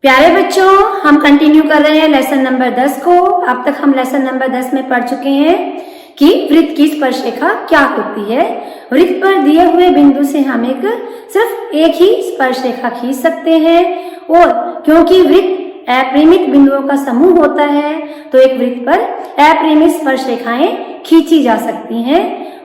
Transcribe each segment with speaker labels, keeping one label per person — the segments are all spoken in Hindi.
Speaker 1: प्यारे बच्चों, हम कंटिन्यू कर रहे हैं लेसन नंबर 10 को। अब तक हम लेसन नंबर 10 में पढ़ चुके हैं कि वृत्त की स्पर्श रेखा क्या होती है। वृत्त पर दिए हुए बिंदु से हम सिर्फ एक ही स्पर्श रेखा खींच सकते हैं, और क्योंकि वृत्त अपरिमित बिंदुओं का समूह होता है तो एक वृत्त पर अपरिमित स्पर्श रेखाएं खींची जा सकती हैं।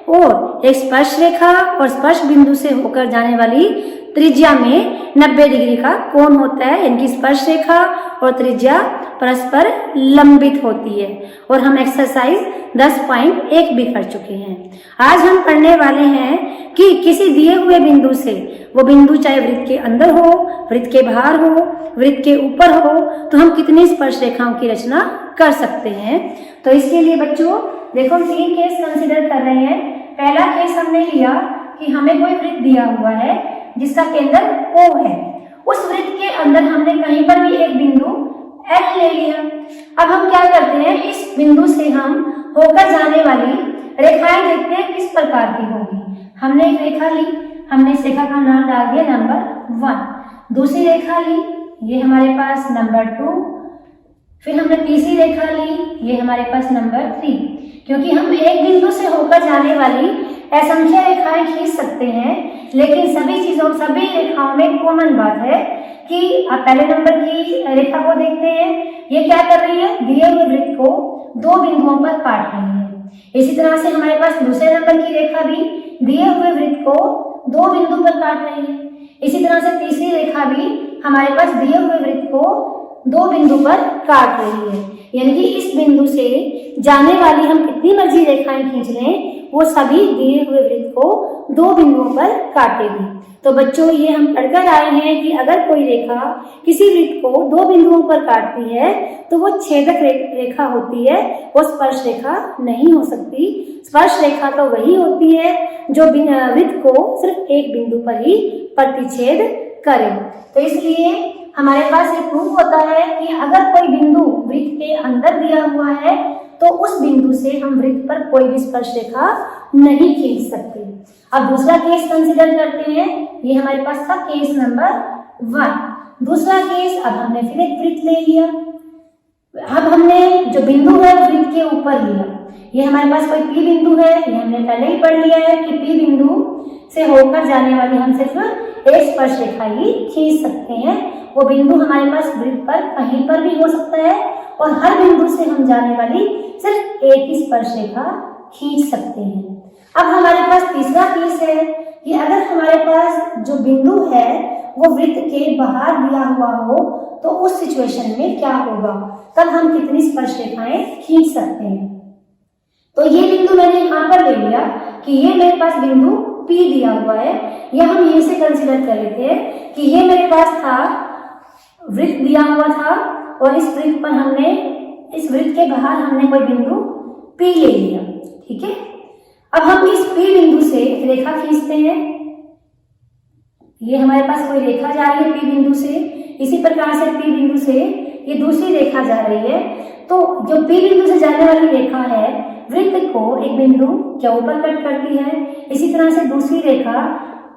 Speaker 1: और एक स्पर्श रेखा और स्पर्श बिंदु से होकर जाने वाली त्रिज्या में 90 डिग्री का कोण होता है, इनकी स्पर्श रेखा और त्रिज्या परस्पर लंबित होती है। और हम एक्सरसाइज 10.1 भी कर चुके हैं। आज हम पढ़ने वाले हैं कि किसी दिए हुए बिंदु से, वो बिंदु चाहे वृत्त के अंदर हो, वृत्त के बाहर हो, वृत्त के ऊपर हो, तो हम कितनी स्पर्श रेखाओं की रचना कर सकते हैं। तो इसके लिए बच्चों देखो, हम 3 केस कंसिडर कर रहे हैं। पहला केस हमने लिया कि हमें कोई वृत्त दिया हुआ है जिसका केंद्र O है। उस वृत्त के अंदर हमने कहीं पर भी एक बिंदु L ले लिया। अब हम क्या करते हैं, इस बिंदु से हम होकर जाने वाली रेखाएं देखते हैं किस प्रकार की होगी। हमने एक रेखा ली, हमने इस रेखा का नाम डाल दिया नंबर 1। दूसरी रेखा ली, ये हमारे पास नंबर 2। फिर हमने तीसरी रेखा ली, ये हमारे पास नंबर 3। क्योंकि हम एक बिंदु से होकर जाने वाली असंख्य रेखाएं खींच सकते हैं, लेकिन सभी रेखाओं में कॉमन बात है कि आप पहले नंबर की रेखा को देखते हैं। ये क्या कर रही है, दिए हुए वृत्त को 2 बिंदुओं पर काट रही है। इसी तरह से हमारे पास दूसरे नंबर की रेखा भी दिए हुए वृत्त को 2 बिंदु पर काट रही है। इसी तरह से तीसरी रेखा भी हमारे पास दिए हुए वृत्त को 2 बिंदु पर काट रही है। यानी कि इस बिंदु से जाने वाली हम कितनी मर्जी रेखाएं खींच लें, वो सभी दिए हुए वृत्त को 2 बिंदुओं पर काटेगी। तो बच्चों, ये हम पढ़कर आए हैं कि अगर कोई रेखा किसी वृत्त को 2 बिंदुओं पर काटती है तो वो छेदक रेखा होती है, वो स्पर्श रेखा नहीं हो सकती। स्पर्श रेखा तो वही होती है जो वृत्त को सिर्फ एक बिंदु पर ही प्रतिच्छेद करे। तो इसलिए हमारे पास एक प्रूफ होता है कि अगर कोई बिंदु वृत्त के अंदर दिया हुआ है तो उस बिंदु से हम वृत्त पर कोई भी स्पर्श रेखा नहीं खींच सकते। अब दूसरा केस कंसीडर करते हैं। ये हमारे पास था केस नंबर 1। दूसरा केस, अब हमने फिर एक वृत्त ले लिया। अब हमने जो बिंदु है वृत्त के ऊपर लिया। ये हमारे पास कोई P बिंदु है, ये हमने पहले ही पढ़ लिया है कि P बिंदु से होकर जाने वाली हम सिर्फ एक स्पर्श रेखा ही खींच सकते हैं। वो बिंदु हमारे पास वृत्त पर कहीं पर भी हो सकता है, और हर बिंदु से हम जाने वाली सिर्फ एक ही स्पर्श रेखा खींच सकते हैं। अब हमारे पास तीसरा केस है कि अगर हमारे पास जो बिंदु है वो वृत्त के बाहर दिया हुआ हो तो उस सिचुएशन में क्या होगा, तब हम कितनी स्पर्श रेखाएं खींच सकते हैं। तो ये बिंदु मैंने यहाँ पर ले लिया कि ये मेरे पास बिंदु P दिया हुआ है, या हम ये से कंसिडर कर लेते हैं कि ये मेरे पास था, वृत्त दिया हुआ था, और इस वृत्त पर हमने, इस वृत्त के बाहर हमने कोई बिंदु P ले लिया। ठीक है, अब हम इस P बिंदु से रेखा खींचते हैं। ये हमारे पास कोई रेखा जा रही है P बिंदु से, इसी प्रकार से P बिंदु से ये दूसरी रेखा जा रही है। तो जो P बिंदु से जाने वाली रेखा है वृत्त को एक बिंदु के ऊपर कट करती है। इसी तरह से दूसरी रेखा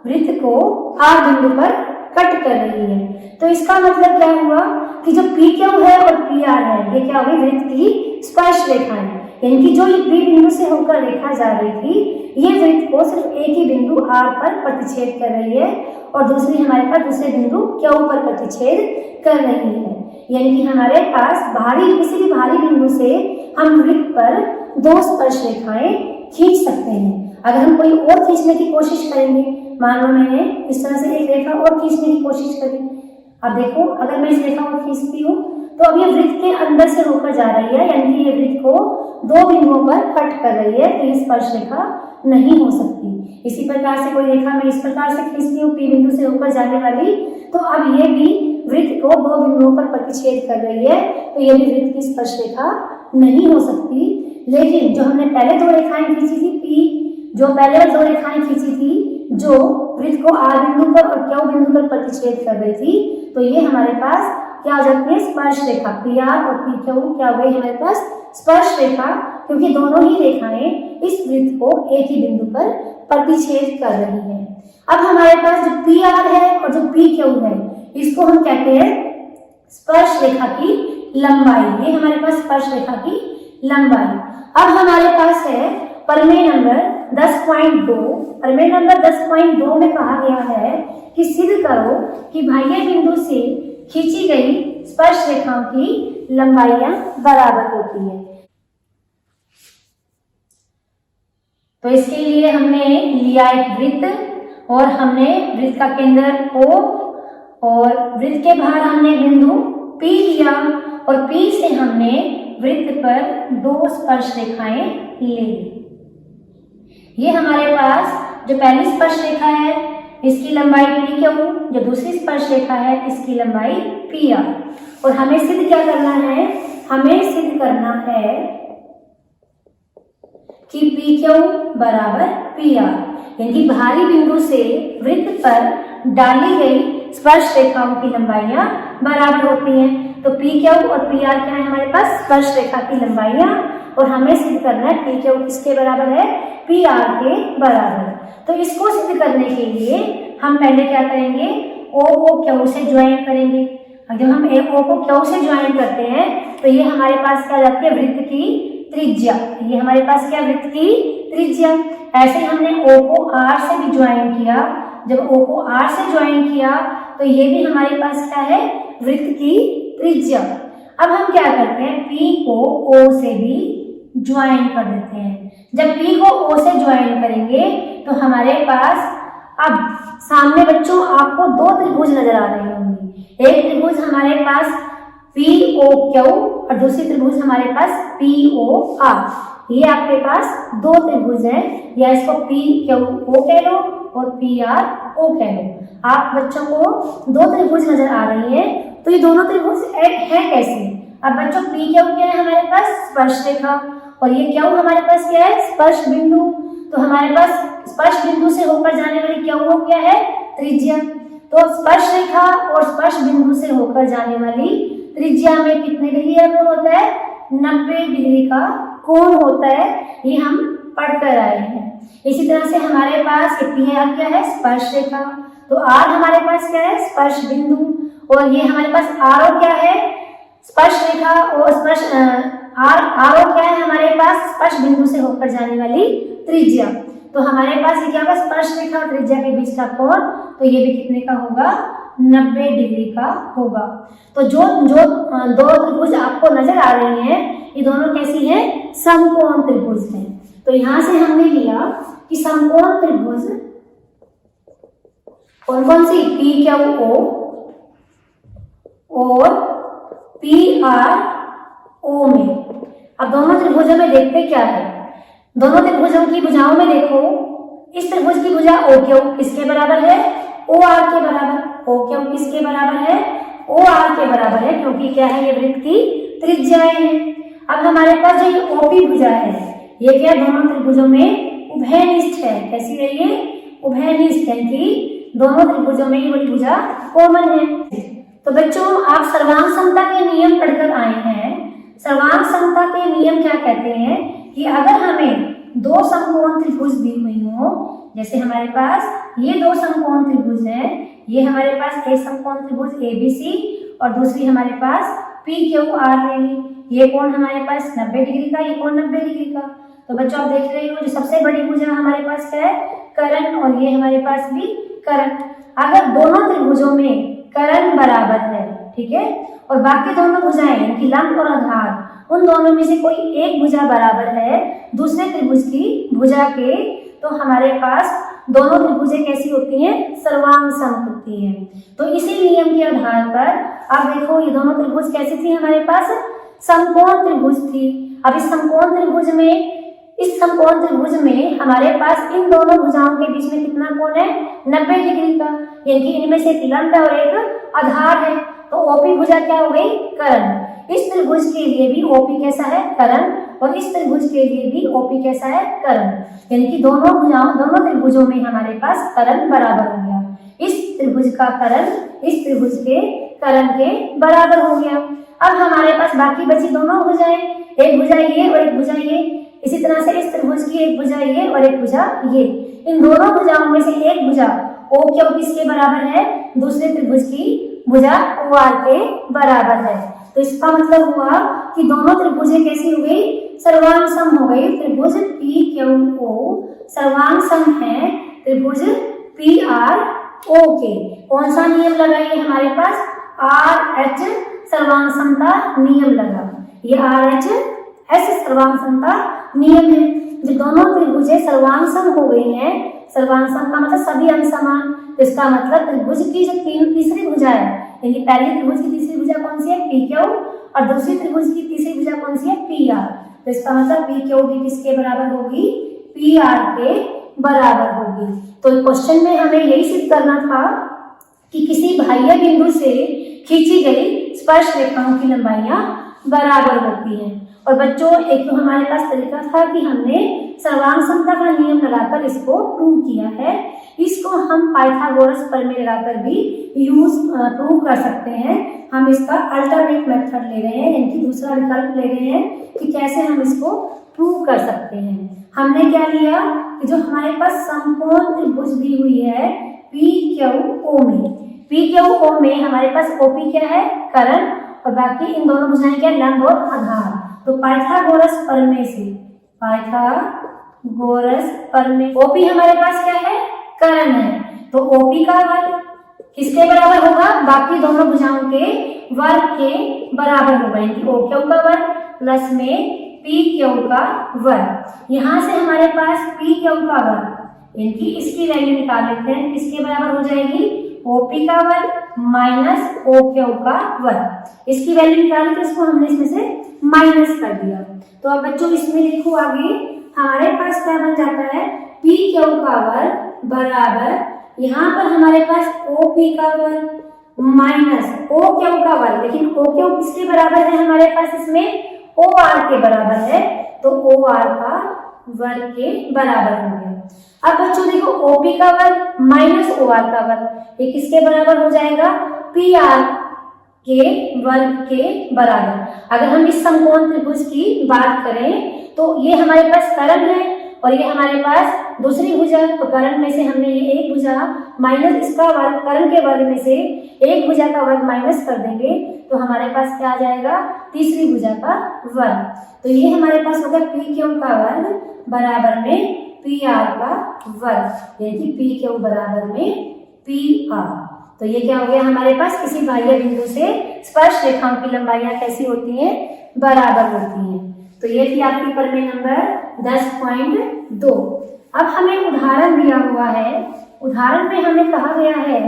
Speaker 1: वृत्त को R बिंदु पर कट कर रही है। तो इसका मतलब क्या हुआ कि जो PQ है और PR है, ये क्या हुई, वृत्त की स्पर्श रेखा है। यानी कि जो ये P बिंदु से होकर रेखा जा रही थी, ये वृत्त को सिर्फ एक ही बिंदु R पर प्रतिच्छेद कर रही है, और दूसरी हमारे पास दूसरे बिंदु Q पर प्रतिच्छेद कर रही है। यानी कि हमारे पास किसी भी भारी बिंदु से हम वृत्त पर 2 स्पर्श रेखाएं खींच सकते हैं। अगर हम कोई और खींचने की कोशिश करेंगे, मान लो मैंने इस तरह से एक रेखा और खींचने की कोशिश करी। अब देखो, अगर मैं इस रेखा को खींचती हूँ तो अब ये वृत्त के अंदर से होकर जा रही है, यानी कि ये वृत्त को 2 बिंदुओं पर कट कर रही है, तो ये स्पर्श रेखा नहीं हो सकती। इसी प्रकार से कोई रेखा मैं इस प्रकार से खींचती हूँ P बिंदु से होकर जाने वाली, तो अब ये भी वृत्त को 2 बिंदुओं पर प्रतिच्छेद कर रही है, तो ये भी वृत्त की स्पर्श रेखा नहीं हो सकती। लेकिन जो हमने पहले 2 रेखाएं खींची थी, P जो पहले 2 रेखाएं खींची थी जो वृत्त को R बिंदु पर और Q बिंदु पर प्रतिच्छेद कर रही थी, तो ये हमारे पास क्या हो जाती है, स्पर्श रेखा। PR और PQ क्या हो गई हमारे पास, स्पर्श रेखा, क्योंकि दोनों ही रेखाएं इस वृत्त को एक ही बिंदु पर प्रतिच्छेद कर रही हैं। अब हमारे पास जो PR है और जो PQ है, इसको हम कहते हैं स्पर्श रेखा की लंबाई। ये हमारे पास स्पर्श रेखा की लंबाई। अब हमारे पास है प्रमेय नंबर 10.2। प्रमेय नंबर 10.2 में कहा गया है कि सिद्ध करो कि बाह्य बिंदु से खींची गई स्पर्श रेखाओं की लंबाइयां बराबर होती है। तो इसके लिए हमने लिया एक वृत्त और हमने वृत्त का केंद्र O और वृत्त के बाहर हमने बिंदु P लिया और P से हमने वृत्त पर 2 स्पर्श रेखाएं ले ली। ये हमारे पास जो पहली स्पर्श रेखा है इसकी लंबाई PQ, जो दूसरी स्पर्श रेखा है इसकी लंबाई PR। और हमें सिद्ध क्या करना है? हमें सिद्ध करना है कि PQ बराबर PR, यानी बाहरी बिंदु से वृत्त पर डाली गई स्पर्श रेखाओं की लंबाइयां बराबर होती हैं। तो PQ और PR क्या है हमारे पास? स्पर्श रेखा की लंबाइयां। और हमें सिद्ध करना है PQ किसके बराबर है? PR के बराबर। तो इसको सिद्ध करने के लिए हम पहले क्या करेंगे? O को Q से ज्वाइन करेंगे। जब हम O को Q से ज्वाइन करते हैं तो ये हमारे पास क्या जाती है? वृत्त की त्रिज्या। ये हमारे पास क्या? वृत्त की त्रिज्या। ऐसे हमने O को R से भी ज्वाइन किया। जब O को R से ज्वाइन किया तो ये भी हमारे पास क्या है? वृत्त की त्रिज्या। अब हम क्या करते हैं? P को O से भी ज्वाइन कर देते हैं। जब P को O से ज्वाइन करेंगे तो हमारे पास अब सामने बच्चों आपको 2 त्रिभुज नजर आ रहे होंगे। एक त्रिभुज हमारे पास POQ और दूसरी त्रिभुज हमारे पास POR। ये आपके पास 2 त्रिभुज हैं, या इसको PQO कह लो और PRO कह लो। आप बच्चों को 2 त्रिभुज नजर आ रही हैं, तो ये दोनों त्रिभुज है कैसे? अब बच्चों PQ क्या है हमारे पास? स्पर्श रेखा। और ये Q हमारे पास क्या है? स्पर्श बिंदु। तो हमारे पास स्पर्श बिंदु से होकर जाने वाली QO क्या है? त्रिज्या। तो स्पर्श रेखा और स्पर्श बिंदु से होकर जाने वाली त्रिज्या में कितने डिग्री का कोण होता है? 90 डिग्री का कोण होता है। ये हम पढ़कर आए हैं। इसी तरह से हमारे पास PR क्या है? स्पर्श रेखा। तो R हमारे पास क्या है? स्पर्श बिंदु। और ये हमारे पास RO क्या है? स्पर्श रेखा। और स्पर्श RO क्या है हमारे पास? स्पर्श बिंदु से होकर जाने वाली त्रिज्या। तो हमारे पास ये क्या होगा? स्पर्श रेखा और त्रिज्या के बीच का कोण। तो ये भी कितने का होगा? 90 डिग्री का होगा। तो जो 2 त्रिभुज आपको नजर आ रही हैं, ये दोनों कैसी हैं? समकोण त्रिभुज हैं। तो यहां से हमने लिया कि समकोण त्रिभुज कौन सी? PQO और PRO में। अब दोनों त्रिभुजों में देखते क्या है? दोनों त्रिभुजों की भुजाओं में देखो, इस त्रिभुज की भुजा OQ किसके बराबर है? OR के बराबर। OQ किसके बराबर है? OR के बराबर है, क्योंकि क्या है? ये वृत्त की त्रिज्याएं हैं। अब हमारे पास जो ये OP भुजा है, ये क्या दोनों त्रिभुजों में उभयनिष्ठ है। कैसी है ये? उभयनिष्ठ है कि दोनों त्रिभुजों में ये वाली भुजा कॉमन है। तो बच्चों आप सर्वांग समता के नियम पढ़कर आए हैं। सर्वांग समता के नियम क्या कहते हैं कि अगर हमें 2 समकोण त्रिभुज दी हुई हो, जैसे हमारे पास ये 2 समकोण त्रिभुज हैं, ये हमारे पास एक समकोण त्रिभुज ABC और दूसरी हमारे पास PQR ले ली। ये कोण हमारे पास 90 डिग्री का, ये कोण 90 डिग्री का। तो बच्चों आप देख रहे हो जो सबसे बड़ी भुजा हमारे पास क्या है? कर्ण। और ये हमारे पास भी कर्ण। अगर दोनों त्रिभुजों में कर्ण बराबर है, ठीक है, और बाकी दोनों भुजाएं इनकी लंब और आधार, उन दोनों में से कोई एक भुजा बराबर है दूसरे त्रिभुज की भुजा के, तो हमारे पास दोनों त्रिभुजें कैसी होती हैं? सर्वांग सम होती हैं। तो इसी नियम के आधार पर आप देखो ये दोनों त्रिभुज कैसी थी हमारे पास? समकोण त्रिभुज थी। अब इस समकोण त्रिभुज में हमारे पास इन दोनों भुजाओं के बीच में कितना कोण है? 90 डिग्री का, यानी इनमें से एक लंब है और एक आधार है। तो OP भुजा क्या हो गई? कर्ण। इस त्रिभुज के लिए भी OP कैसा है? कर्ण। और इस त्रिभुज के लिए भी OP कैसा है? कर्ण। यानी कि दोनों त्रिभुजों में हमारे पास कर्ण बराबर हो गया। इस त्रिभुज का कर्ण इस त्रिभुज के कर्ण के बराबर हो गया। अब हमारे पास बाकी बची दोनों भुजाएं, एक भुजा ये और एक भुजा ये। इसी तरह से इस त्रिभुज की एक भुजा ये और एक भुजा ये। इन दोनों भुजाओं में से एक भुजा OQ किसके बराबर है? दूसरे त्रिभुज की भुजा OR के बराबर है। तो इसका मतलब हुआ कि दोनों त्रिभुजें कैसी हो गई, सर्वांग सम हो गई। त्रिभुज PQO सर्वांग सम है त्रिभुज PRO के। कौन सा नियम लगाइए हमारे पास, RH सर्वांग समता नियम लगा। ये RHS सर्वांग समता नियम है। जो दोनों त्रिभुजें सर्वांग सम हो गई हैं, सर्वांग सम का मतलब सभी अंग समान, तो इसका मतलब त्रिभुज की जो तीसरी भुजा है, यानी पहली त्रिभुज की तीसरी भुजा कौन सी है, PQ, और दूसरी त्रिभुज की तीसरी भुजा कौन सी है, PR। तो इसका मतलब PQ भी किसके बराबर होगी, PR के बराबर होगी। तो क्वेश्चन में हमें यही सिद्ध करना था कि किसी बाह्य बिंदु से खींची गई स्पर्श रेखाओं की लंबाइयां बराबर होती हैं। और बच्चों एक तो हमारे पास तरीका था कि हमने सर्वांग समता का नियम लगाकर इसको प्रूव किया है। इसको हम पाइथागोरस प्रमेय लगाकर भी प्रूव कर सकते हैं। हम इसका अल्टरनेट मेथड ले रहे हैं, यानी दूसरा विकल्प ले रहे हैं कि कैसे हम इसको प्रूव कर सकते हैं। हमने क्या लिया कि जो हमारे पास समकोण त्रिभुज दी हुई है PQO में हमारे पास OP क्या है, कर्ण, और बाकी इन दोनों भुजाएं क्या, लंब और आधार। तो पाइथागोरस प्रमेय से, पाइथागोरस प्रमेय, OP हमारे पास क्या है, कर्ण है। तो OP का वर्ग किसके बराबर होगा, बाकी दोनों भुजाओं के वर्ग के बराबर होगा, यानी OQ का वर्ग प्लस में PQ का वर्ग। यहाँ से हमारे पास PQ का वर्ग, यानी इसकी वैल्यू निकाल लेते हैं, किसके बराबर हो जाएगी, OP का वर्ग माइनस OQ का वर्ग। इसकी वैल्यू निकाली तो इसको हमने इसमें से माइनस कर दिया। तो अब बच्चों इसमें देखो आगे हमारे पास क्या बन जाता है, PQ का वर्ग बराबर, यहाँ पर हमारे पास OP का वर्ग माइनस OQ का वर्ग, लेकिन OQ किसके बराबर है हमारे पास, इसमें OR के बराबर है, तो OR का वर्ग के बराबर हो गया। अब बच्चों देखो OP का वर्ग माइनस OR का वर्ग, ये किसके बराबर हो जाएगा, PR के वर्ग के बराबर। अगर हम इस समकोण त्रिभुज की बात करें तो ये हमारे पास कर्ण है और ये हमारे पास दूसरी भुजा, तो कर्ण में से हमने ये एक भुजा माइनस इसका वर्ग, कर्ण के वर्ग में से एक भुजा का वर्ग माइनस कर देंगे तो हमारे पास क्या आ जाएगा, तीसरी भुजा का वर्ग। तो ये हमारे पास होगा PQ का वर्ग बराबर में PR का वर्ग, यानी PQ बराबर में PR। तो ये क्या हो गया हमारे पास, किसी बाह्य बिंदु से स्पर्श रेखाओं की लंबाइयां कैसी होती हैं, बराबर होती हैं। तो ये थी आपकी प्रमेय नंबर 10.2। अब हमें उदाहरण दिया हुआ है, उदाहरण में हमें कहा गया है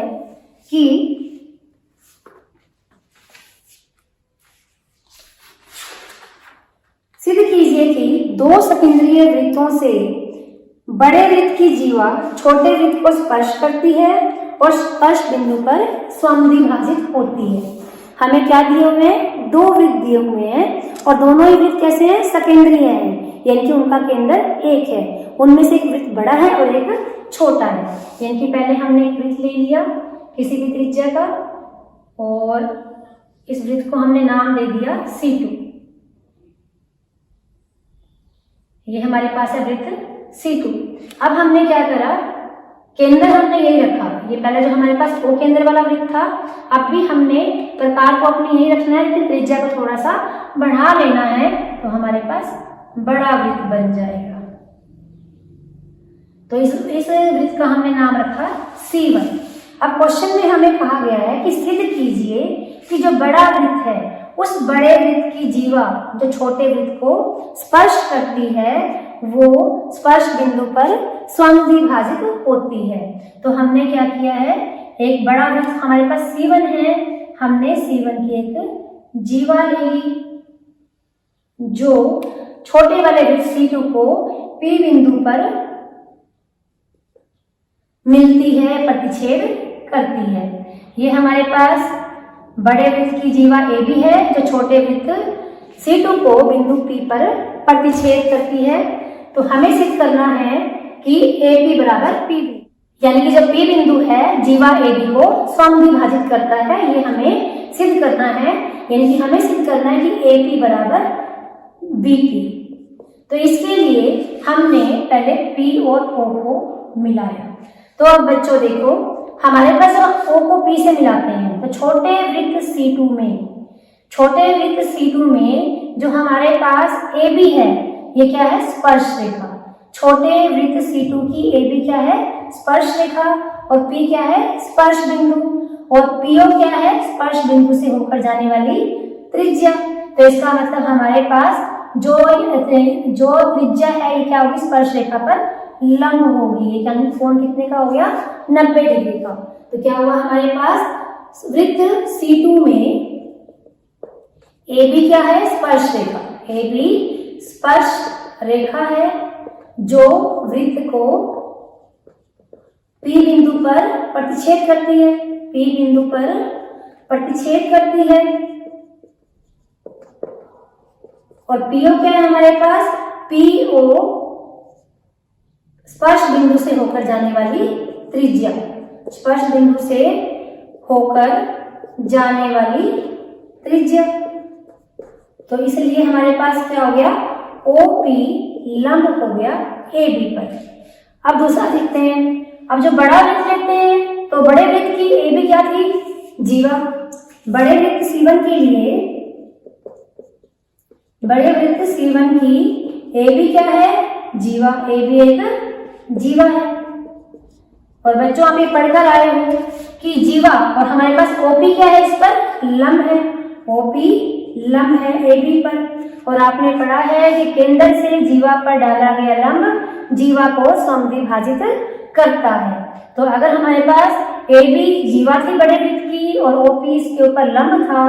Speaker 1: कि सिद्ध कीजिए कि दो सकेंद्रीय वृत्तों से बड़े वृत्त की जीवा छोटे वृत्त को स्पर्श करती है और स्पर्श बिंदु पर समद्विभाजित होती है। हमें क्या दिए हुए हैं, दो वृत्त दिए हुए हैं और दोनों ही वृत्त कैसे हैं, सकेंद्रीय हैं, यानी कि उनका केंद्र एक है। उनमें से एक वृत्त बड़ा है और एक छोटा है, यानी कि पहले हमने एक वृत्त ले लिया किसी भी त्रिज्या का और इस वृत्त को हमने नाम दे दिया C2। ये हमारे पास है वृत्त C2। अब हमने क्या करा, केंद्र हमने यही रखा, ये पहले जो हमारे पास O केंद्र वाला वृत्त था, अब भी हमने प्रकार को अपनी यही रखना है, लेकिन त्रिज्या को थोड़ा सा बढ़ा लेना है, तो हमारे पास बड़ा वृत्त बन जाएगा। तो इस वृत्त का हमने नाम रखा C1। अब क्वेश्चन में हमें कहा गया है कि सिद्ध कीजिए कि जो बड़ा वृत्त है उस बड़े वृत्त की जीवा जो छोटे वृत्त को स्पर्श करती है वो स्पर्श बिंदु पर समद्विभाजित होती है। तो हमने क्या किया है, एक बड़ा वृत्त हमारे पास C1 है, हमने C1 की एक जीवा ली जो छोटे वाले वृत्त C2 को P बिंदु पर मिलती है, प्रतिच्छेद करती है। ये हमारे पास बड़े वृत्त की जीवा AB है जो छोटे वृत्त C2 को बिंदु P पर प्रतिच्छेद करती है। तो हमें सिद्ध करना है कि AP बराबर PB, यानी कि जो P बिंदु है जीवा AB को समद्विभाजित करता है, ये हमें सिद्ध करना है, यानी कि हमें सिद्ध करना है कि AP बराबर BP। तो इसके लिए हमने पहले P और O को मिलाया। तो अब बच्चों देखो हमारे पास O को P से मिलाते हैं, तो छोटे वृत्त C2 में जो हमारे पास AB है, ये क्या है? स्पर्श रेखा। छोटे वृत्त C2 की AB क्या है? स्पर्श रेखा, और P क्या है? स्पर्श बिंदु, और PO क्या है? स्पर्श बिंदु से होकर जाने वाली त्रिज्या। तो इसका मतलब हमारे पास जो त्रिज्या है ये क्या होगी? स्पर्श रेखा पर लंब होगी, यानी कोण कितने का हो गया? 90 डिग्री का। तो क्या हुआ हमारे पास? वृत्त C2 में AB क्या है? स्पर्श रेखा। AB स्पर्श रेखा है जो वृत्त को P बिंदु पर प्रतिच्छेद करती है, P बिंदु पर प्रतिच्छेद करती है। और PO क्या है हमारे पास? PO स्पर्श बिंदु से होकर जाने वाली त्रिज्या, स्पर्श बिंदु से होकर जाने वाली त्रिज्या। तो इसलिए हमारे पास क्या हो गया? OP लंब हो गया AB पर। अब दूसरा देखते हैं। अब जो बड़ा वृत्त लेते हैं, तो बड़े वृत्त की AB क्या थी? जीवा। बड़े वृत्त C1 के लिए, बड़े वृत्त C1 की AB क्या है? जीवा। AB एक जीवा है। और बच्चों आप ये पढ़कर आए हो कि जीवा और हमारे पास OP क्या है? इस पर लंब है, OP लंब है AB पर। और आपने पढ़ा है कि केंद्र से जीवा पर डाला गया लंब जीवा को समद्विभाजित करता है। तो अगर हमारे पास AB जीवा थी बड़े वृत्त की और OP इसके ऊपर लंब था,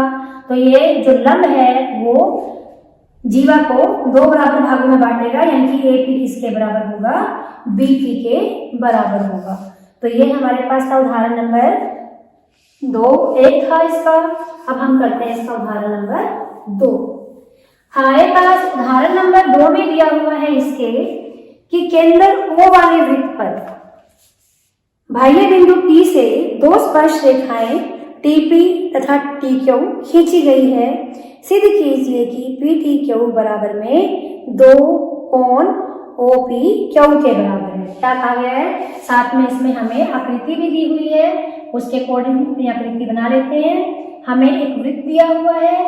Speaker 1: तो ये जो लंब है वो जीवा को दो बराबर भागों में बांटेगा, यानी कि AP किसके बराबर होगा? BP के बराबर होगा। तो ये हमारे पास था उदाहरण नंबर 2, 1 था इसका। अब हम करते हैं इसका उदाहरण नंबर 2। हमारे पास उदाहरण नंबर 2 में दिया हुआ है इसके कि केंद्र O वाले वृत्त पर बाह्य बिंदु T से दो स्पर्श रेखाएं TP तथा TQ खींची गई है। सिद्ध कीजिए कि PTQ बराबर में दो कोण OPQ के बराबर है। क्या कहा गया है? साथ में इसमें हमें आकृति भी दी हुई है, उसके अकॉर्डिंग अपनी आकृति बना लेते हैं। हमें एक वृत्त दिया हुआ है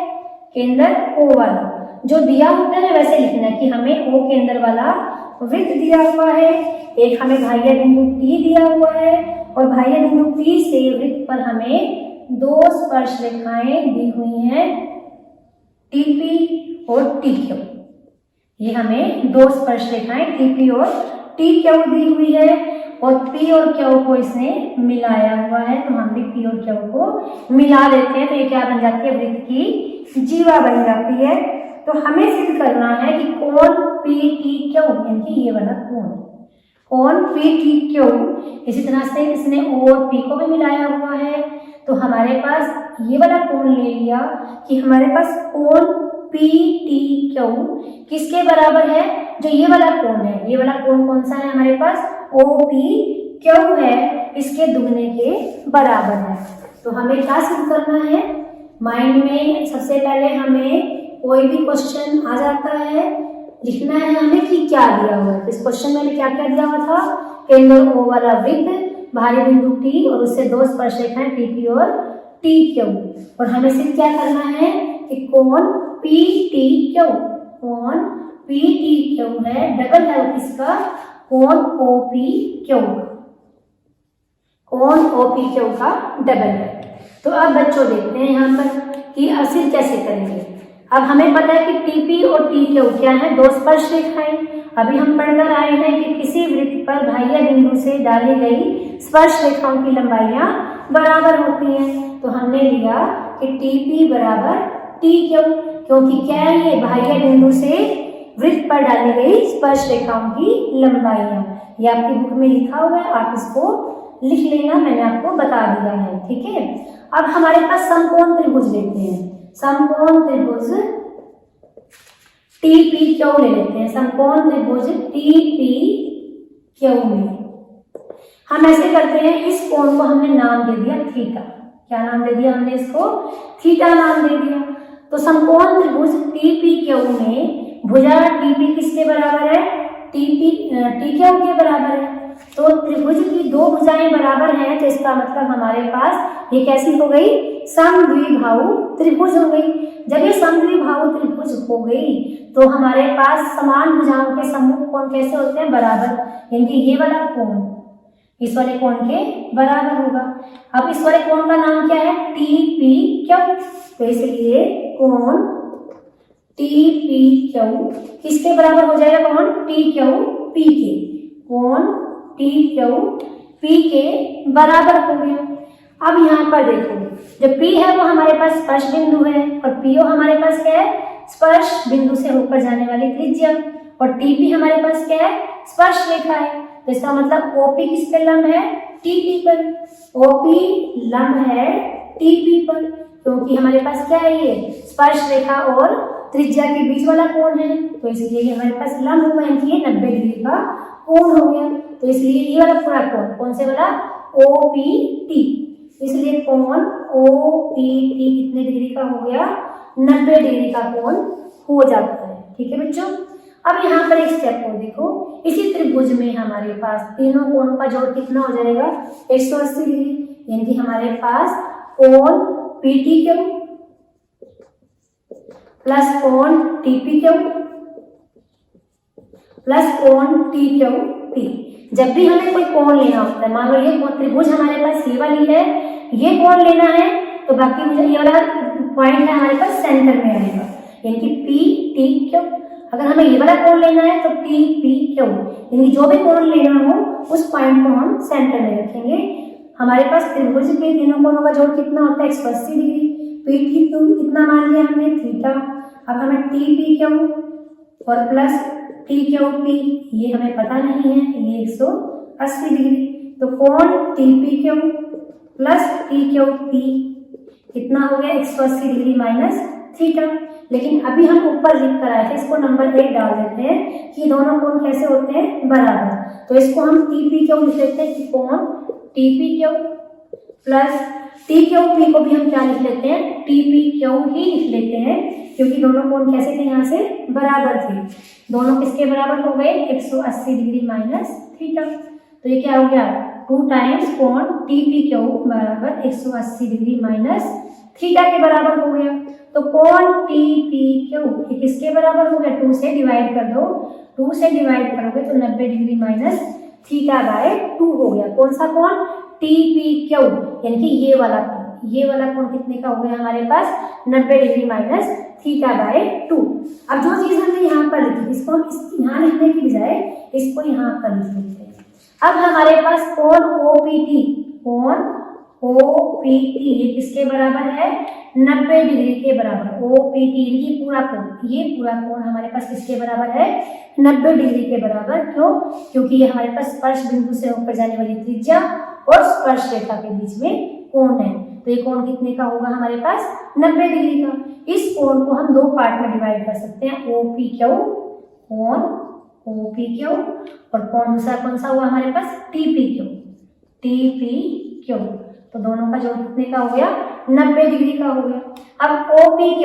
Speaker 1: केंद्र O वाला, जो दिया होता है वैसे लिखना है कि हमें O केंद्र वाला वृत्त दिया हुआ है। एक हमें बाह्य बिंदु T दिया हुआ है, और बाह्य बिंदु T से वृत्त पर हमें दो स्पर्श रेखाएं दी हुई हैं TP और TQ। ये हमें दो स्पर्श रेखाएं TP और TQ दी हुई है, और P और Q को इसने मिलाया हुआ है। तो हम भी P और Q को मिला देते हैं, तो ये क्या बन जाती है? वृत्त की जीवा बन जाती है। तो हमें सिद्ध करना है कि कोण PTQ, यानी कि ये वाला कोण PTQ, इसी तरह से इसने O और P को भी मिलाया हुआ है। तो हमारे पास ये वाला कोण ले लिया कि हमारे पास कोण PTQ किसके बराबर है? जो ये वाला कोण है, ये वाला कोण कौन सा है हमारे पास? OPQ है, इसके दुगने के बराबर है। तो हमें क्या सिद्ध करना है? माइंड में सबसे पहले हमें कोई भी क्वेश्चन आ जाता है, लिखना है हमें कि क्या दिया हुआ है। इस क्वेश्चन में क्या क्या दिया हुआ था? केंद्र O वाला वृत्त, बाहरी बिंदु T और उससे दो स्पर्श रेखाएं TP और TQ। और हमें सिर्फ क्या करना है कि कोण PTQ, कोण PTQ है, डबल है किसका? कोण OPQ, कोण OPQ का डबल है। तो अब बच्चों देखते हैं यहाँ पर कि सिद्ध कैसे करेंगे। अब हमें पता है कि TP और TQ क्या है? दो स्पर्श रेखाएं। अभी हम पढ़कर आए हैं कि किसी वृत्त पर बाह्य बिंदु से डाली गई स्पर्श रेखाओं की लंबाइयां बराबर होती हैं। तो हमने लिया कि TP बराबर TQ, क्योंकि क्या है? ये बाह्य बिंदु से वृत्त पर डाली गई स्पर्श रेखाओं की लंबाइयां। ये आपकी बुक में लिखा हुआ है, आप इसको लिख लेना, मैंने आपको बता दिया है। ठीक है। अब हमारे पास समकोण त्रिभुज लेते हैं। समकोण त्रिभुज TPQ ले लेते हैं। समकोण त्रिभुज TPQ में हम ऐसे करते हैं, इस कोण को हमने नाम दे दिया थीटा। क्या नाम दे दिया हमने? इसको थीटा नाम दे दिया। तो समकोण त्रिभुज TPQ में भुजा TP किसके बराबर है? TQ के बराबर है। तो त्रिभुज की दो भुजाएं बराबर हैं, तो इसका मतलब हमारे पास ये कैसी हो गई, समद्विबाहु त्रिभुज हो गई। जब ये समद्विबाहु त्रिभुज हो गई तो हमारे पास समान भुजाओं के सम्मुख कोण कैसे होते हैं, बराबर, यानी ये वाला कोण इस वाले कोण के बराबर होगा। अब इस वाले कोण का नाम क्या है, टी पी क्यू। तो इसलिए कोण टी पी क्यू किसके बराबर हो जाएगा, कोण टी क्यू पी के, कोण टी क्यू पी के बराबर हो गया। अब यहाँ पर देखो, जो P है वो हमारे पास स्पर्श बिंदु है और PO हमारे पास क्या है, स्पर्श बिंदु से होकर जाने वाली त्रिज्या, और TP हमारे पास क्या है, स्पर्श रेखा है। तो इसका मतलब OP किस पे लंब है, TP पर। OP लंब है TP पर, क्योंकि हमारे पास क्या है, ये स्पर्श रेखा और त्रिज्या के बीच वाला कोण है, तो इसलिए ये हमारे पास लंब होगा, यानी ये 90 डिग्री का कोण हो गया। तो इसलिए ये वाला पूरा कोण कौन से वाला, OPT, इसलिए कोण OPT कितने डिग्री का हो गया, 90 डिग्री का कोण हो जाता है। ठीक है बच्चों, अब यहाँ पर एक स्टेप और देखो, इसी त्रिभुज में हमारे पास तीनों कोणों का जोड़ कितना हो जाएगा, 180 डिग्री, यानी कि हमारे पास कोण PTQ प्लस कोण TPQ प्लस कोण TQP। जब भी हमें कोई कोण लेना होता है, मान लो ये त्रिभुज हमारे पास ये वाली है, ये कोण लेना है, तो बाकी मुझे ये वाला पॉइंट है हमारे पास सेंटर में आएगा, यानी कि PTQ। अगर हमें ये वाला कोण लेना है तो TPQ, यानी जो भी कोण लेना हो उस पॉइंट को हम सेंटर में रखेंगे। हमारे पास त्रिभुज के तीनों कोणों का जोड़ कितना होता है, 180 डिग्री। PTQ कितना मान लिया हमने, थीटा। अब हमें TPQ और प्लस TQP ये हमें पता नहीं है, ये 180 डिग्री। तो कोण TPQ प्लस TQP कितना हो गया, 180 डिग्री माइनस थीटा। लेकिन अभी हम ऊपर लिख कर आए थे, इसको नंबर 1 डाल देते हैं कि दोनों कोण कैसे होते हैं, बराबर। तो इसको हम TPQ लिख लेते हैं कि कोण TPQ प्लस TQP को भी हम क्या लिख लेते हैं, TPQ ही लिख लेते हैं, क्योंकि दोनों कोण कैसे थे, यहाँ से बराबर थे। दोनों किसके बराबर हो गए, 180 डिग्री माइनस थीटा। तो ये क्या हो गया, 2 टाइम्स कोण TPQ बराबर 180 डिग्री माइनस थीटा के बराबर हो गया। तो कोण TPQ ये किसके बराबर हो गया, 2 से डिवाइड कर दो, 2 से डिवाइड करोगे तो 90 डिग्री माइनस थीटा बाय 2 हो गया। कौन सा कोण, TPQ, यानी कि ये वाला कोण कितने का हो गया हमारे पास, 90 डिग्री माइनस थीटा बाय 2। अब जो चीज हमने यहाँ पर लिखी, इसको हम यहाँ लिखने की बजाय इसको यहाँ पर लिख लेते हैं। अब हमारे पास कोण OPT ये किसके बराबर है, 90 डिग्री के बराबर। OPT ये पूरा कोण हमारे पास किसके बराबर है, 90 डिग्री के बराबर। क्यों, क्योंकि ये हमारे पास स्पर्श बिंदु से होकर जाने वाली त्रिज्या और स्पर्श रेखा के बीच में कोण है। तो ये कोण कितने का होगा हमारे पास, 90 डिग्री का। इस कोण को हम 2 पार्ट में डिवाइड कर सकते हैं, कोण OPQ और कोण दूसरा कौन सा हुआ हमारे पास, TPQ। तो दोनों का जोड़ कितने का हो गया, 90 डिग्री का हो गया। अब OPQ,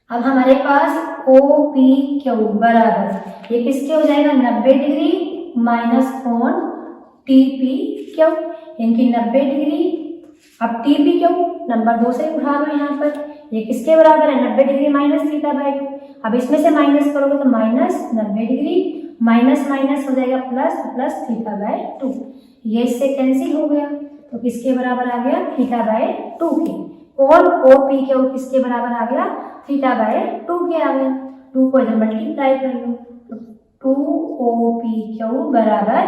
Speaker 1: अब हमारे पास OPQ बराबर ये किसके हो जाएगा, 90 डिग्री माइनस कोण TPQ, यानी कि 90 डिग्री। अब TPQ नंबर 2 से उठा लो यहाँ पर, ये किसके बराबर है, 90 डिग्री माइनस थीटा बाय 2। अब इसमें से माइनस करोगे तो माइनस 90 डिग्री माइनस माइनस हो जाएगा प्लस थीटा बाय 2। ये इससे कैंसिल हो गया, तो किसके बराबर आ गया, थीटा बाय 2 के। कोण OPQ किसके बराबर आ गया, थीटा बाय 2 के आ गया। 2 को इधर मल्टीप्लाई कर लो, तो 2OPQ बराबर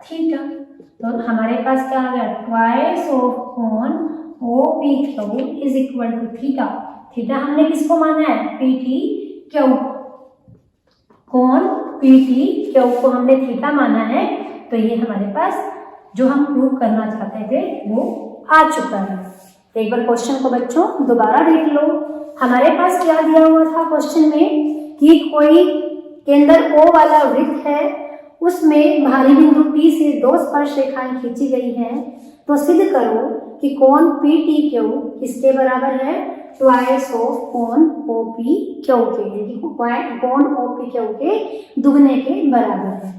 Speaker 1: थीटा। तो हमारे पास क्या आ गया, ट्वाइस ऑफ कोण OPQ is equal to theta. Theta हमने किसको माना है, PTQ। कोण PTQ को हमने थीटा माना है, तो ये हमारे पास जो हम प्रूव करना चाहते थे वो आ चुका है। तो एक बार क्वेश्चन को बच्चों दोबारा देख लो। हमारे पास क्या दिया हुआ था क्वेश्चन में कि कोई केंद्र O वाला वृत्त है, उसमें भारी बिंदु P से 2 स्पर्श रेखाएं खींची गई हैं, तो सिद्ध करो कि कोण PTQ किसके बराबर है, ट्वाइस ऑफ कोण OPQ के, यानी कोण OPQ के दुगने के बराबर है।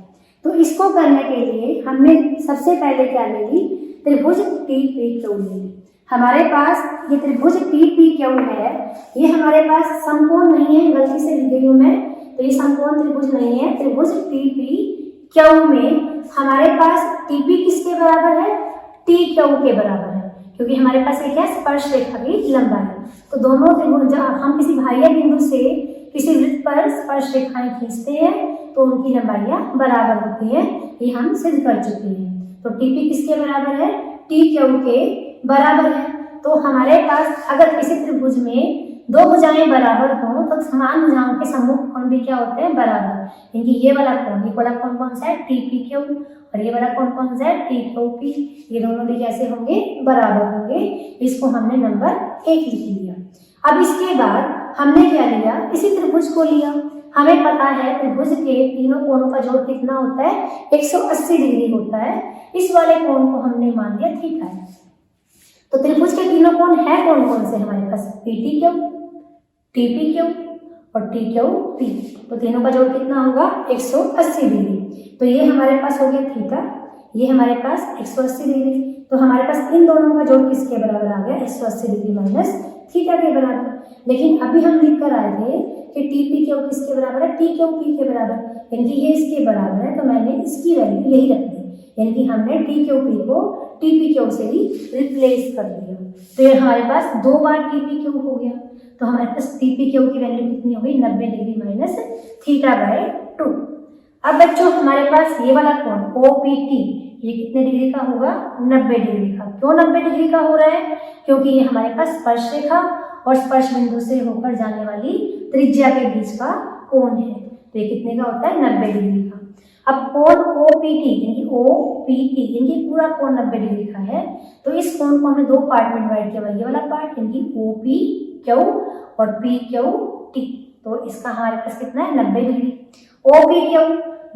Speaker 1: तो इसको करने के लिए हमने सबसे पहले क्या ले ली, त्रिभुज TPQ ले ली। हमारे पास ये त्रिभुज TPQ है, ये हमारे पास समकोण नहीं है, गलती से लिख गई हूँ मैं, तो ये समकोण त्रिभुज नहीं है। त्रिभुज TPQ में हमारे पास TP किसके बराबर है, TQ के बराबर है, क्योंकि हमारे पास एक है स्पर्श रेखा की लंबाई। तो दोनों त्रिभुज, हम किसी बाह्य बिंदु से किसी वृत्त पर स्पर्श रेखाएं खींचते हैं तो उनकी लंबाइयां बराबर होती है, ये हम सिद्ध कर चुके हैं। तो TP किसके बराबर है, TQ के बराबर है। तो हमारे पास अगर किसी त्रिभुज में दो भुजाएं बराबर हों तो समान भुजाओं के सम्मुख कोण भी क्या होते हैं, बराबर। क्योंकि ये वाला कोण कौन सा है, TPQ, और ये वाला कौन सा है, TQP। ये दोनों भी कैसे होंगे, बराबर होंगे। इसको हमने नंबर 1 लिख लिया। अब इसके बाद हमने क्या लिया, इसी त्रिभुज को लिया। हमें पता है त्रिभुज के तीनों कोणों का जोड़ कितना होता है, 180 डिग्री होता है। इस वाले कोण को हमने मान लिया थीटा है। तो त्रिभुज के तीनों कोण है कौन कौन से हमारे पास, PTQ, TPQ और TQP। तो तीनों का जोड़ कितना होगा, 180 डिग्री। तो ये हमारे पास हो गया थीटा, ये हमारे पास 180 डिग्री। तो हमारे पास इन दोनों का जोड़ किसके बराबर आ गया, 180 डिग्री माइनस थीटा के बराबर। लेकिन अभी हम लिख कर आए थे कि TPQ किसके बराबर है, TQP के बराबर, यानी कि ये इसके बराबर है। तो मैंने इसकी वैल्यू यही रख दी, यानी कि हमने TQP को TPQ से ही रिप्लेस कर दिया। तो ये हमारे पास 2 बार TPQ हो गया। तो हमारे पास TPQ की वैल्यू कितनी हो गई, 90 डिग्री माइनस थीटा बाय 2। अब बच्चों हमारे पास ये वाला कोण OPT, ये कितने डिग्री का होगा, 90 डिग्री का। क्यों 90 डिग्री का हो रहा है, क्योंकि ये हमारे पास स्पर्श रेखा और स्पर्श बिंदु से होकर जाने वाली त्रिज्या के बीच का कोण है। तो ये कितने का होता है, 90 डिग्री का। अब कोण OPT यानी कि पूरा कोण 90 डिग्री का है। तो इस कोण को हमने 2 पार्ट में डिवाइड किया, ये वाला पार्ट यानी कि OPQ और PQT। तो इसका हमारे पास कितना है, 90 डिग्री। OPQ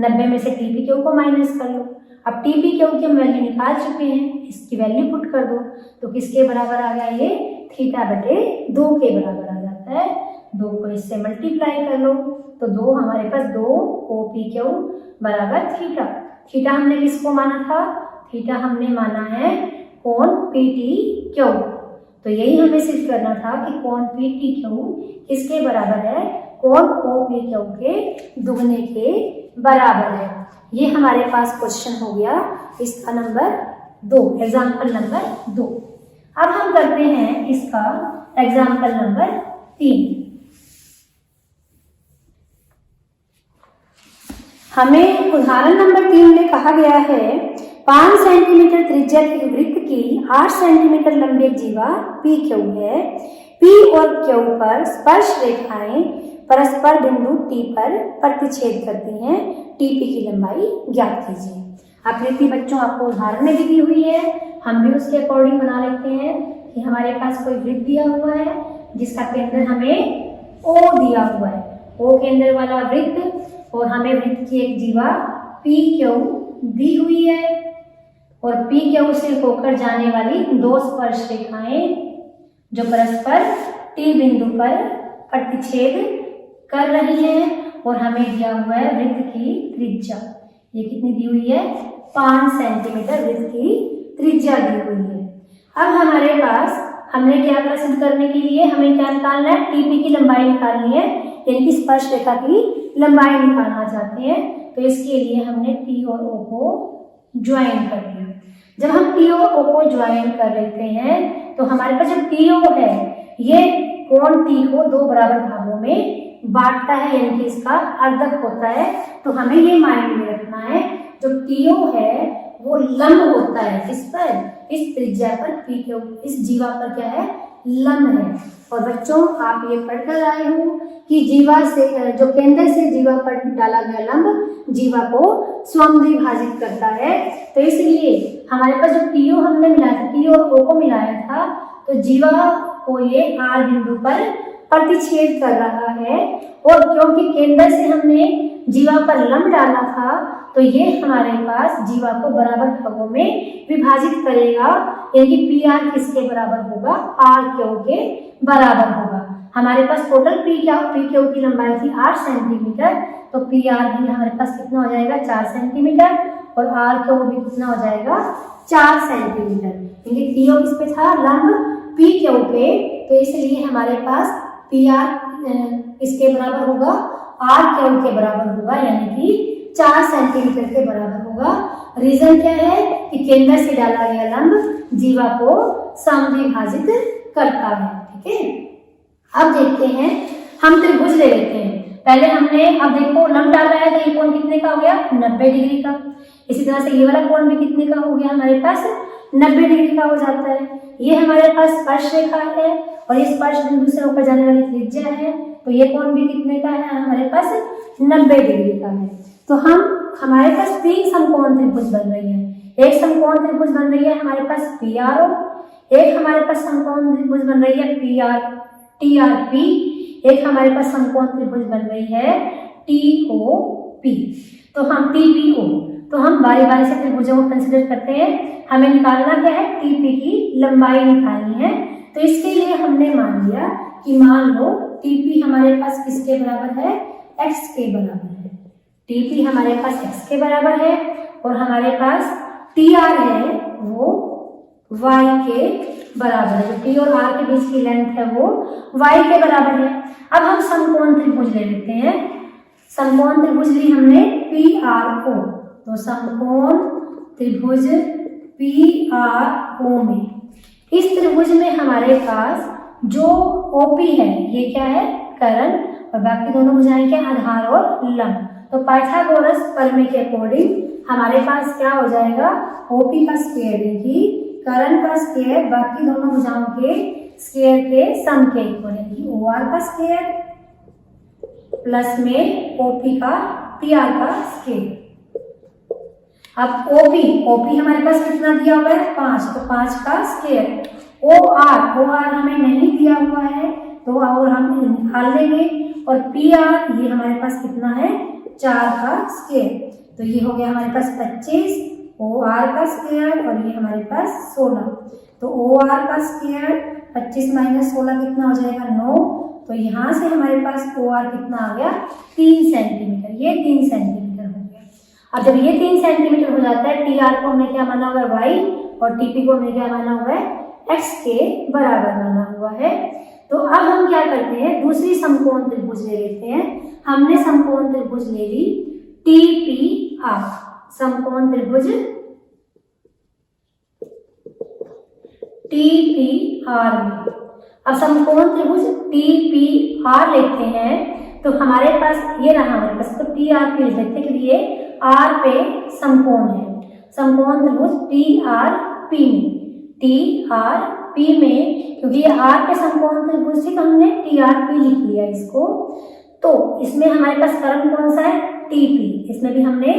Speaker 1: 90 में से TPQ को माइनस कर लो। अब TPQ की हम वैल्यू निकाल चुके हैं, इसकी वैल्यू पुट कर दो। तो किसके बराबर आ गया, ये थीटा बटे 2 के बराबर आ जाता है। 2 को इससे मल्टीप्लाई कर लो तो 2 हमारे पास 2 OPQ बराबर थीटा। थीटा हमने किसको माना था, थीटा हमने माना है कोण PTQ। तो यही हमें सिद्ध करना था कि कोण PTQ किसके बराबर है, कोण OPQ के दुगने के बराबर है। ये हमारे पास क्वेश्चन हो गया, इसका नंबर 2, एग्जाम्पल नंबर 2। अब हम करते हैं इसका एग्जाम्पल नंबर 3। हमें उदाहरण नंबर 3 में कहा गया है 5 सेंटीमीटर त्रिज्या के वृत्त की 8 सेंटीमीटर लंबी जीवा PQ है। P और Q पर स्पर्श रेखाएं परस्पर बिंदु T पर प्रतिच्छेद करती हैं। TP की लंबाई ज्ञात कीजिए। आकृति बच्चों आपको उदाहरण में दी हुई है, हम भी उसके अकॉर्डिंग बना लेते हैं कि हमारे पास कोई वृत्त दिया हुआ है जिसका केंद्र हमें O दिया हुआ है, O केंद्र वाला वृत्त, और हमें वृत्त की एक जीवा PQ दी हुई है और PQ से होकर जाने वाली 2 स्पर्श रेखाएं जो परस्पर T बिंदु पर प्रतिच्छेद कर रही हैं, और हमें दिया हुआ है वृत्त की त्रिज्या। ये कितनी दी हुई है, 5 सेंटीमीटर वृत्त की त्रिज्या दी हुई है। अब हमारे पास हमने क्या करा, सिद्ध करने के लिए हमें क्या निकालना है, TP की लंबाई निकालनी है, यानी कि स्पर्श रेखा की लंबाई निकालना चाहते हैं। तो इसके लिए हमने T और O को ज्वाइन कर दिया। जब हम T और O को ज्वाइन कर लेते हैं तो हमारे पास जो TO है ये कोण T को 2 बराबर भागों में बांटता है, यानी कि इसका अर्धक होता है। तो हमें ये माइंड में रखना है, जो TO है वो लंब होता है इस पर, इस त्रिज्या पर, PQ इस जीवा पर क्या है, लंब है। और बच्चों आप ये पढ़कर आए हो कि जीवा से, जो केंद्र से जीवा पर डाला गया लंब जीवा को स्वद्विभाजित करता है। तो इसलिए हमारे पास जो TO हमने मिलाया था, T और O को मिलाया था, तो जीवा को ये R बिंदु पर प्रतिच्छेद कर रहा है, और क्योंकि केंद्र से हमने जीवा पर लंब डाला था तो ये हमारे पास जीवा को बराबर भागों में विभाजित करेगा, यानी कि PR किसके बराबर होगा, RQ के बराबर होगा। हमारे पास टोटल पी क्यू की लंबाई थी 8 सेंटीमीटर, तो पी आर भी हमारे पास कितना हो जाएगा 4 सेंटीमीटर, और आर क्यू भी कितना हो जाएगा 4 सेंटीमीटर, क्योंकि पीओ किस पे था, लंब पी क्यू पे, तो इसलिए हमारे पास पी आर इसके बराबर होगा आर क्यू के बराबर होगा, यानी कि 4 सेंटीमीटर के बराबर होगा। रीजन क्या है कि केंद्र से डाला गया लंब जीवा को समद्विभाजित करता है। ठीक है, अब देखते हैं, हम त्रिभुज ले लेते हैं। पहले हमने, अब देखो लंब डाला है तो ये कोण कितने का हो गया 90 डिग्री का। इसी तरह से ये वाला कोण भी कितने का हो गया हमारे पास 90 डिग्री का हो जाता है। ये हमारे पास स्पर्श रेखा है और इस स्पर्श बिंदु से होकर जाने वाली त्रिज्या है, तो ये कोण भी कितने का है हमारे पास 90 डिग्री का है। तो हमारे पास 3 समकोण त्रिभुज बन रही है। एक समकोण त्रिभुज बन रही है हमारे पास PRO, एक हमारे पास समकोण त्रिभुज बन रही है TRP, एक हमारे पास समकोण त्रिभुज बन रही है TOP, तो हम TPO। तो हम बारी बारी से त्रिभुजों को कंसिडर करते हैं। हमें निकालना क्या है, TP की लंबाई निकालनी है। तो इसके लिए हमने मान लिया कि मान लो TP हमारे पास किसके बराबर है, x के बराबर है। TP हमारे पास x के बराबर है और हमारे पास TR है वो y के बराबर है। जो T और R के बीच की लेंथ है वो y के बराबर है। अब हम समकोण त्रिभुज ले लेते हैं। समकोण त्रिभुज ली हमने PRO, तो समकोण त्रिभुज PRO में, इस त्रिभुज में हमारे पास जो OP है ये क्या है, कर्ण, और बाकी दोनों भुजाएं क्या, आधार और लंब। तो पाइथागोरस प्रमेय के अकॉर्डिंग हमारे पास क्या हो जाएगा, OP का स्क्वायर यानी कर्ण का स्क्वायर बाकी दोनों भुजाओं के स्क्वायर के सम के इक्वल है। OR का स्क्वायर प्लस में OP का PR का स्क्वायर। अब OP हमारे पास कितना दिया हुआ है 5, तो 5 का स्क्वायर। OR हमें नहीं दिया हुआ है तो और हम निकाल लेंगे, और PR ये हमारे पास कितना है 4 का स्क्वायर, तो ये हो गया हमारे पास 25, OR का स्क्वायर और ये हमारे पास 16। तो OR का स्क्वायर 25 माइनस 16 कितना हो जाएगा 9, तो यहाँ से हमारे पास OR कितना आ गया 3 सेंटीमीटर, ये 3 सेंटीमीटर हो गया। अब जब ये 3 सेंटीमीटर हो जाता है, TR को हमने क्या माना हुआ है y, और TP को हमने क्या माना हुआ है x के बराबर माना हुआ है। तो अब हम क्या करते हैं, दूसरी समकोण त्रिभुज ले लेते हैं। हमने समकोण त्रिभुज ले ली TPR, समकोण त्रिभुज TPR में। अब समकोण त्रिभुज TPR लेते हैं तो हमारे पास ये रहा हमारे पास, तो TRP लिख लेते हैं कि ये R पे समकोण है। समकोण त्रिभुज TRP में, क्योंकि ये R पे समकोण त्रिभुज थी तो हमने TRP लिख लिया इसको। तो इसमें हमारे पास कर्ण कौन सा है TP, इसमें भी हमने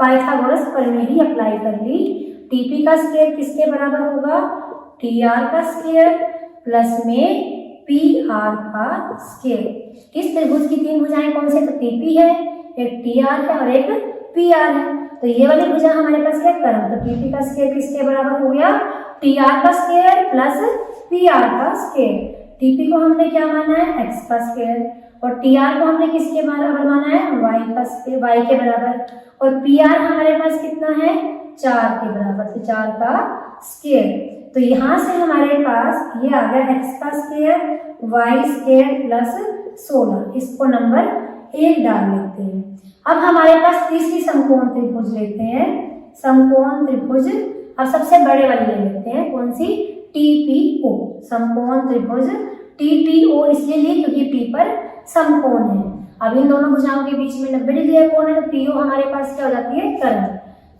Speaker 1: पाइथागोरस प्रमेय ही अप्लाई कर ली। TP का स्क्वायर किसके बराबर होगा, TR का स्क्वायर प्लस में PR का स्क्वायर। किस त्रिभुज की 3 भुजाएं कौन से, तो TP है, एक TR है और एक PR है। तो ये वाली भुजा हमारे पास क्या कर्ण, तो TP का स्क्वायर किसके बराबर हो गया TR का स्क्वायर प्लस PR का स्क्वायर। TP को हमने क्या माना है x का स्क्वायर, और TR को हमने किसके बराबर माना है y का स्क्वायर, y के बराबर, और PR हमारे पास कितना है 4 के बराबर, तो 4 का स्क्वायर। तो यहाँ से हमारे पास ये आ गया x का स्क्वायर y स्क्वायर प्लस 16, इसको नंबर 1 डाल लेते हैं। अब हमारे पास तीसरी समकोण त्रिभुज लेते हैं। समकोण त्रिभुज अब सबसे बड़े वाली ले लेते हैं, कौन सी, TPO, समकोण त्रिभुज TPO इसलिए लिए क्योंकि P पर समकोण है। अब इन दोनों भुजाओं के बीच में 90 डिग्री का कोण है, तो TO हमारे पास क्या हो जाती है कर्ण,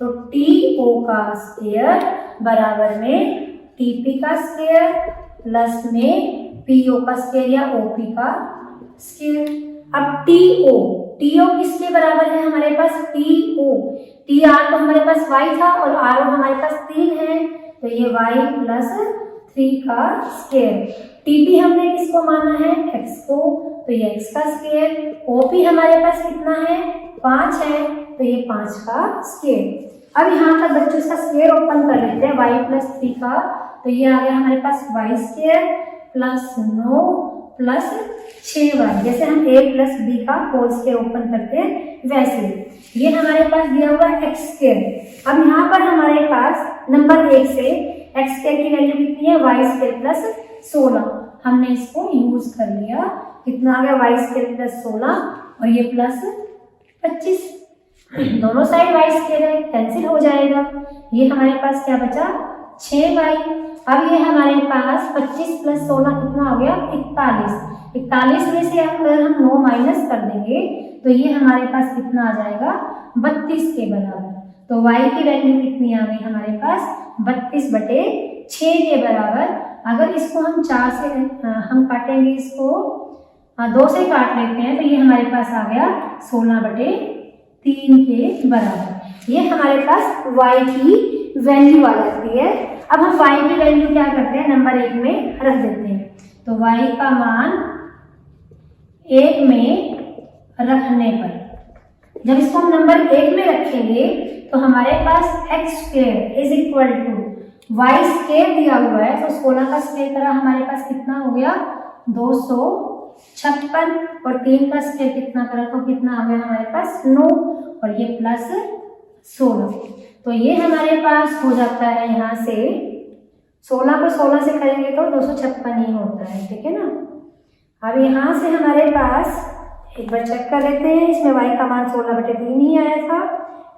Speaker 1: तो TO का स्क्वायर बराबर में TP का स्क्वायर प्लस में PO का स्क्वायर या OP का स्क्वायर। अब TO किसके बराबर है हमारे पास, TR तो हमारे पास y था और R हमारे पास 3 है, तो ये y प्लस 3 का स्क्वायर। TP हमने किसको माना है x को, तो ये x का स्क्वायर। OP हमारे पास कितना है 5 है, तो ये 5 का स्क्वायर। अब यहाँ तक बच्चों इसका स्क्वायर ओपन कर लेते हैं y प्लस 3 का, तो ये आ गया हमारे पास y square plus 9 plus 6y, जैसे हम a प्लस b का होल स्क्वायर ओपन करते हैं वैसे। ये हमारे पास दिया हुआ है एक्स स्क्वायर। अब यहाँ पर हमारे पास नंबर 1 से एक्स स्क्वायर की वैल्यू कितनी है, वाई स्क्वायर प्लस 16। हमने इसको यूज कर लिया, कितना आ गया वाई स्क्वायर प्लस 16 और ये प्लस 25। दोनों साइड वाई स्क्वायर है, कैंसिल हो जाएगा। ये हमारे पास क्या बचा 6y। अब ये हमारे पास 25 प्लस 16 कितना हो गया 41। 41 में से अगर हम 9 माइनस कर देंगे तो ये हमारे पास कितना आ जाएगा 32 के बराबर। तो y की वैल्यू कितनी आ गई हमारे पास 32/6 के बराबर। अगर इसको हम 4 से हम काटेंगे, इसको 2 से काट लेते हैं तो ये हमारे पास आ गया 16/3 के बराबर। ये हमारे पास y की वैल्यू आ जाती है। अब हम y की वैल्यू क्या करते हैं, नंबर 1 में रख देते हैं। तो y का मान 1 में रखने पर, जब इसको हम नंबर 1 में रखेंगे तो हमारे पास X square is equal to Y square दिया हुआ है, तो 16 का स्क्वायर करा हमारे पास कितना हो गया 256 और 3 का स्क्वायर कितना करा तो कितना आ गया हमारे पास 9 और ये प्लस 16। तो ये हमारे पास हो जाता है यहाँ से 16 को 16 से करेंगे तो 256 ही होता है, ठीक है ना। अब यहाँ से हमारे पास एक बार चेक कर लेते हैं, इसमें y का मान 16/3 ही आया था,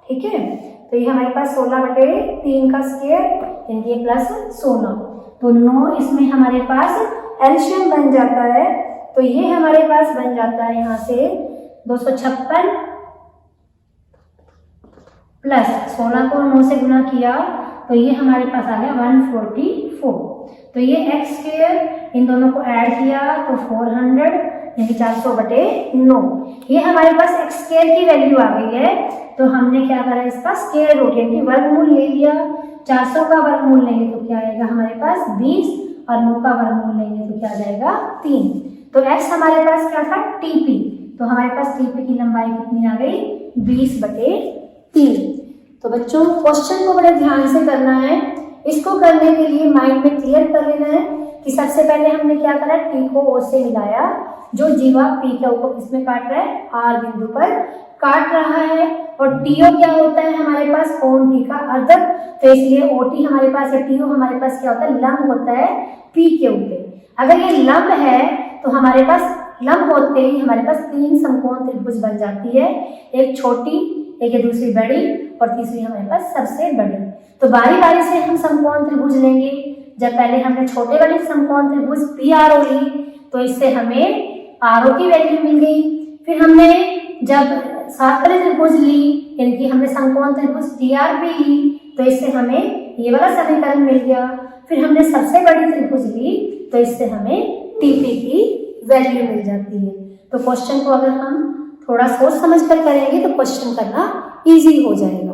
Speaker 1: ठीक है। तो ये हमारे पास 16/3 का स्क्वायर यानी ये प्लस 16, तो 9 इसमें हमारे पास एलसीएम बन जाता है। तो ये हमारे पास बन जाता है यहाँ से 256 प्लस 16 को 9 से गुना किया तो ये हमारे पास आ गया 144। तो ये एक्स स्क्वायर इन दोनों को ऐड किया तो 400 यानी 400/9। ये हमारे पास एक्स स्क्वायर की वैल्यू आ गई है। तो हमने क्या करा, इसका स्क्वायर रूट यानी वर्गमूल ले लिया। 400 का वर्गमूल लेंगे तो क्या आएगा हमारे पास 20 और 9 का वर्गमूल लेंगे तो क्या आ जाएगा 3। तो एक्स हमारे पास क्या था टीपी, तो हमारे पास टीपी की लंबाई कितनी आ गई 20/3। तो बच्चों क्वेश्चन को बड़े ध्यान से करना है। इसको करने के लिए माइंड में क्लियर कर लेना है कि सबसे पहले हमने क्या करा, टी को ओ से मिलाया। जो जीवा पी के ऊपर किसमें काट रहा है, आर बिंदु पर काट रहा है। और टीओ क्या होता है हमारे पास कोण टी का अर्धक, तो इसलिए ओटी हमारे पास है, टीओ हमारे पास क्या होता है लंब होता है पी के ऊपर। अगर ये लंब है तो हमारे पास लंब होते ही हमारे पास 3 समकोण त्रिभुज बन जाती है, एक छोटी, एक दूसरी बड़ी और तीसरी हमारे पास सबसे बड़ी। तो बारी बारी से हम समकोण त्रिभुज लेंगे। जब पहले हमने छोटे वाली समकोण त्रिभुज पी आर ओ ली तो इससे हमें आर ओ की वैल्यू मिल गई। फिर हमने जब सात वाली त्रिभुज ली यानी कि हमने समकोण त्रिभुज टी आर पी ली तो इससे हमें ये वाला समीकरण मिल गया। फिर हमने सबसे बड़ी त्रिभुज ली तो इससे हमें टीपी की वैल्यू मिल जाती है। तो क्वेश्चन को अगर हम थोड़ा सोच समझ कर करेंगे तो क्वेश्चन करना इजी हो जाएगा।